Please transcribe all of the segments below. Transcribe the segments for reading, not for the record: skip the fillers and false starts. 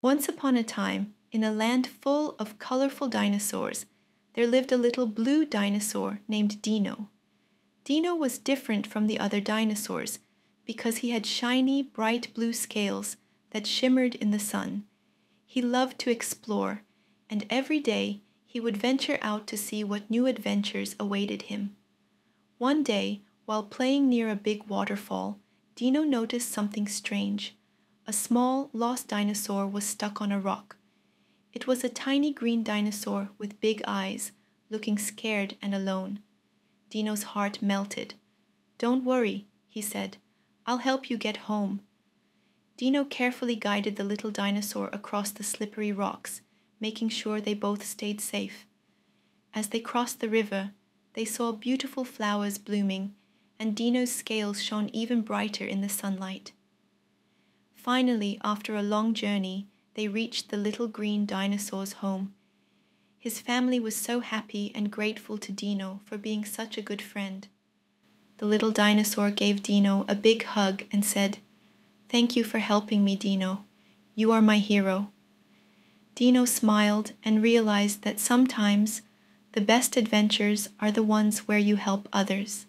Once upon a time, in a land full of colorful dinosaurs, there lived a little blue dinosaur named Dino. Dino was different from the other dinosaurs because he had shiny, bright blue scales that shimmered in the sun. He loved to explore, and every day he would venture out to see what new adventures awaited him. One day, while playing near a big waterfall, Dino noticed something strange. A small, lost dinosaur was stuck on a rock. It was a tiny green dinosaur with big eyes, looking scared and alone. Dino's heart melted. "Don't worry," he said. "I'll help you get home." Dino carefully guided the little dinosaur across the slippery rocks, making sure they both stayed safe. As they crossed the river, they saw beautiful flowers blooming, and Dino's scales shone even brighter in the sunlight. Finally, after a long journey, they reached the little green dinosaur's home. His family was so happy and grateful to Dino for being such a good friend. The little dinosaur gave Dino a big hug and said, "Thank you for helping me, Dino. You are my hero." Dino smiled and realized that sometimes the best adventures are the ones where you help others.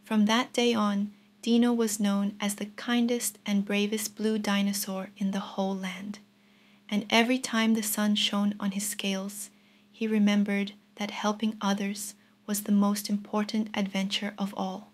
From that day on, Dino was known as the kindest and bravest blue dinosaur in the whole land. And every time the sun shone on his scales, he remembered that helping others was the most important adventure of all.